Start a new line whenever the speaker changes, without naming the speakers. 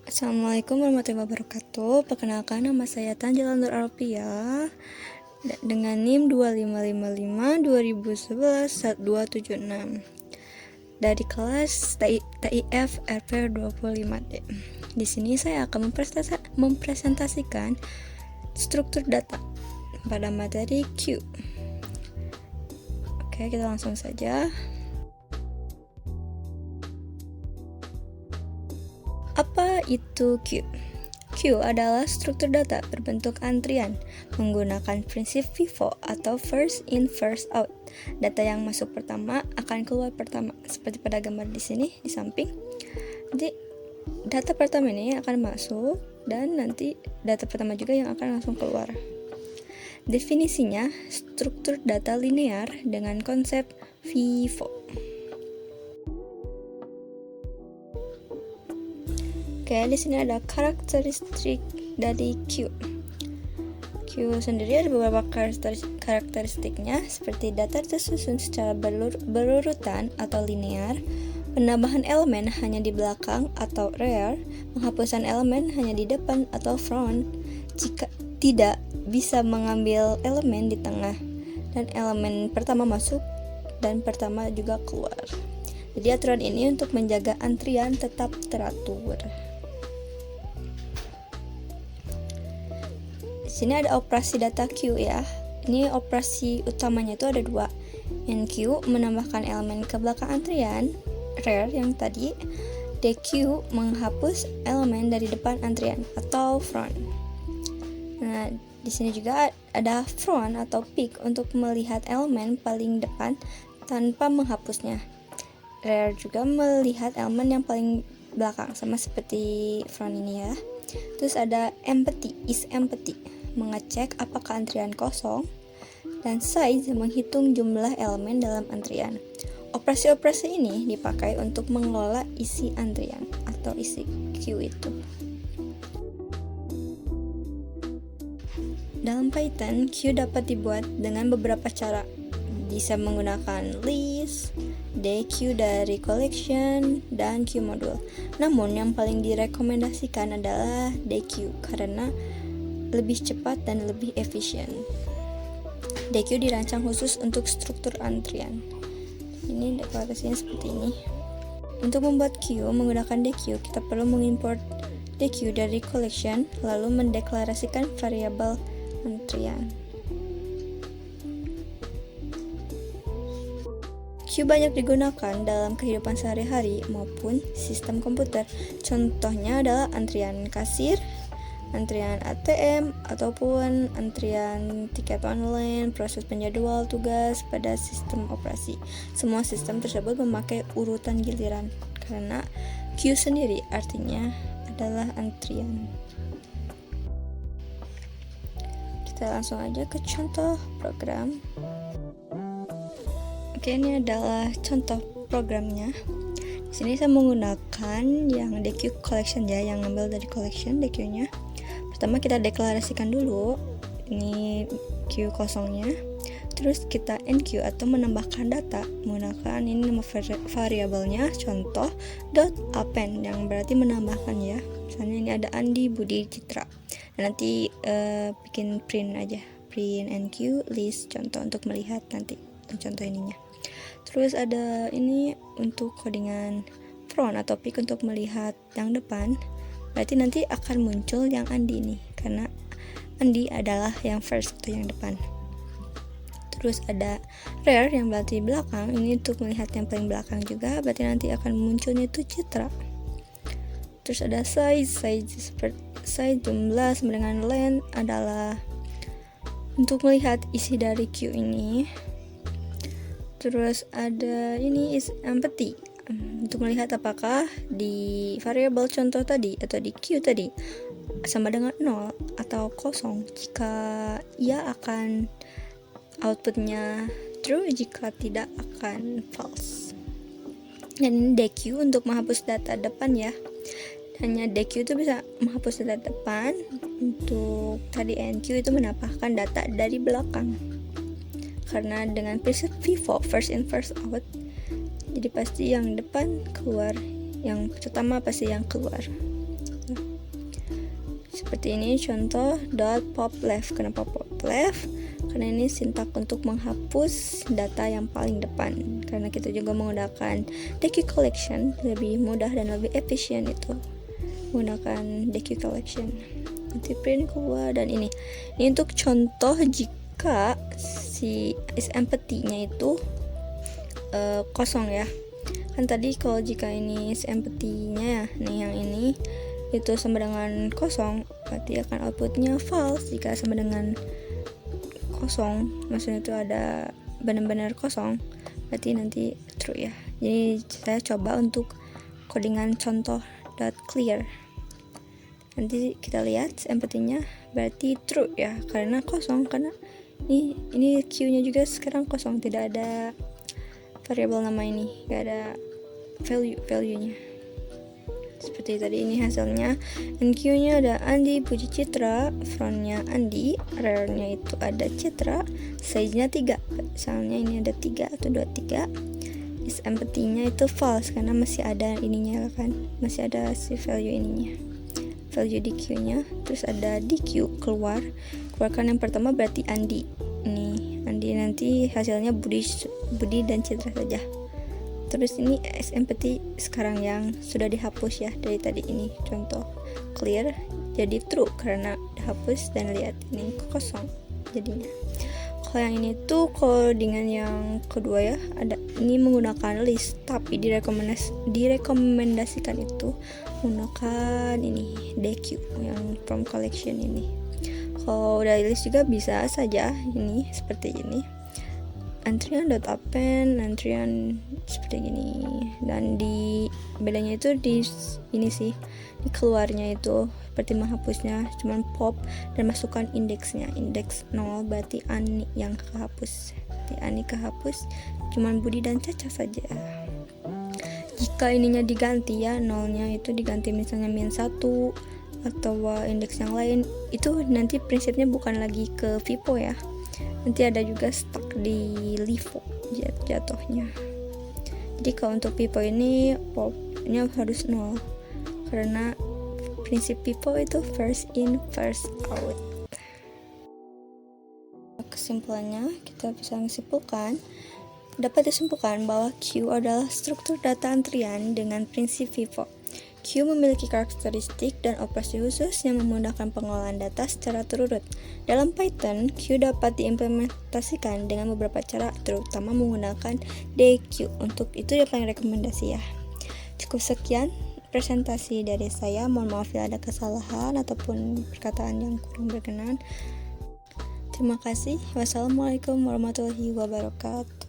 Assalamualaikum warahmatullahi wabarakatuh. Perkenalkan, nama saya Tanjila Nur Alfia dengan NIM 2555-2011-1276 dari kelas TIF RP 25D. Di sini saya akan mempresentasikan struktur data pada materi Q. Oke, kita langsung saja. Apa itu Q? Q adalah struktur data berbentuk antrian menggunakan prinsip FIFO atau first in first out. Data yang masuk pertama akan keluar pertama, seperti pada gambar di sini di samping. Jadi data pertama ini akan masuk dan nanti data pertama juga yang akan langsung keluar. Definisinya struktur data linear dengan konsep FIFO. Oke, di sini ada karakteristik dari Q. Q sendiri ada beberapa karakteristiknya, seperti data tersusun secara berurutan atau linear, penambahan elemen hanya di belakang atau rear, penghapusan elemen hanya di depan atau front, jika tidak bisa mengambil elemen di tengah, dan elemen pertama masuk dan pertama juga keluar. Jadi aturan ini untuk menjaga antrian tetap teratur. Di sini ada operasi data Q ya. Ini operasi utamanya itu ada dua. NQ menambahkan elemen ke belakang antrian, rear yang tadi. DQ menghapus elemen dari depan antrian atau front. Nah, di sini juga ada front atau peak untuk melihat elemen paling depan tanpa menghapusnya. Rear juga melihat elemen yang paling belakang, sama seperti front ini ya. Terus ada empty, is empty, mengecek apakah antrian kosong, dan size menghitung jumlah elemen dalam antrian. Operasi-operasi ini dipakai untuk mengelola isi antrian atau isi queue itu. Dalam Python, queue dapat dibuat dengan beberapa cara. Bisa menggunakan list, DQ dari collection, dan queue module. Namun yang paling direkomendasikan adalah DQ karena lebih cepat dan lebih efisien. DQ dirancang khusus untuk struktur antrian. Ini deklarasinya seperti ini. Untuk membuat queue menggunakan DQ, kita perlu mengimport DQ dari collection, lalu mendeklarasikan variabel antrian. Queue banyak digunakan dalam kehidupan sehari-hari maupun sistem komputer. Contohnya adalah antrian kasir, antrian ATM, ataupun antrian tiket online, proses penjadwal tugas pada sistem operasi. Semua sistem tersebut memakai urutan giliran karena queue sendiri artinya adalah antrian. Kita langsung aja ke contoh program. Oke, ini adalah contoh programnya. Di sini saya menggunakan yang DQ collection ya, yang ngambil dari collection DQ-nya. Pertama kita deklarasikan dulu ini Q kosongnya, terus kita NQ atau menambahkan data menggunakan ini nama variabelnya contoh .append yang berarti menambahkan ya. Misalnya ini ada Andi, Budi, Citra. Dan nanti bikin print aja, print NQ list contoh untuk melihat nanti contoh ininya. Terus ada ini untuk codingan front atau peak untuk melihat yang depan. Berarti nanti akan muncul yang Andi nih, karena Andi adalah yang first atau yang depan. Terus ada rear yang berarti belakang, ini untuk melihat yang paling belakang juga, berarti nanti akan munculnya itu Citra. Terus ada size jumlah sama dengan length adalah untuk melihat isi dari queue ini. Terus ada ini is empty, untuk melihat apakah di variabel contoh tadi atau di Q tadi sama dengan 0 atau kosong. Jika ia akan outputnya true, jika tidak akan false. Dan DQ untuk menghapus data depan ya. Hanya DQ itu bisa menghapus data depan. Untuk tadi NQ itu menambahkan data dari belakang. Karena dengan prinsip FIFO, first in first out, jadi pasti yang depan keluar, yang pertama pasti yang keluar. seperti ini contoh .pop left. Kenapa pop left? Karena ini sintak untuk menghapus data yang paling depan, karena kita juga menggunakan deque collection, lebih mudah dan lebih efisien itu menggunakan deque collection. Nanti print keluar, dan ini untuk contoh jika si is empty-nya itu kosong ya. Kan tadi kalau jika ini is empty-nya ya, nih yang ini itu sama dengan kosong, berarti akan outputnya false. Jika sama dengan kosong, maksudnya itu ada benar-benar kosong, berarti nanti true ya. Jadi saya coba untuk codingan contoh .clear. Nanti kita lihat empty-nya berarti true ya, karena kosong, karena ini Q-nya juga sekarang kosong, tidak ada variabel nama ini, gak ada value-nya. Seperti tadi ini hasilnya. NQ-nya ada Andi Puji Citra, frontnya Andi, rare-nya itu ada Citra, size-nya 3. Misalnya ini ada 3 atau 23. Is empty-nya itu false karena masih ada ininya kan, masih ada si value ininya. Value di Q-nya, terus ada di Q keluarkan yang pertama berarti Andi. Ini Andi, nanti hasilnya Budi dan Citra saja. Terus ini is empty sekarang yang sudah dihapus ya dari tadi, ini contoh clear jadi true karena dihapus, dan lihat ini kosong jadinya. Kalau yang ini tuh codingan yang kedua ya, ada ini menggunakan list, tapi direkomendasikan itu menggunakan ini deque yang from collection ini. Kalau udah list juga bisa saja ini seperti ini, antrian.append, antrian seperti gini, dan di bedanya itu di ini sih, di keluarnya itu seperti menghapusnya cuman pop dan masukkan indeksnya, indeks 0 berarti Ani yang kehapus, berarti Ani kehapus, cuman Budi dan Caca saja. Jika ininya diganti ya, nolnya itu diganti misalnya -1 atau indeks yang lain, itu nanti prinsipnya bukan lagi ke VIPO ya, nanti ada juga stuck di LIFO jatuhnya. Jadi kalau untuk VIPO ini popnya harus 0 karena prinsip VIPO itu first in first out. Kesimpulannya kita bisa dapat disimpulkan bahwa Q adalah struktur data antrian dengan prinsip VIPO. Q memiliki karakteristik dan operasi khusus yang memudahkan pengolahan data secara terurut. Dalam Python, Q dapat diimplementasikan dengan beberapa cara, terutama menggunakan deque. Untuk itu yang paling rekomendasi ya. Cukup sekian presentasi dari saya. Mohon maaf bila ada kesalahan ataupun perkataan yang kurang berkenan. Terima kasih. Wassalamualaikum warahmatullahi wabarakatuh.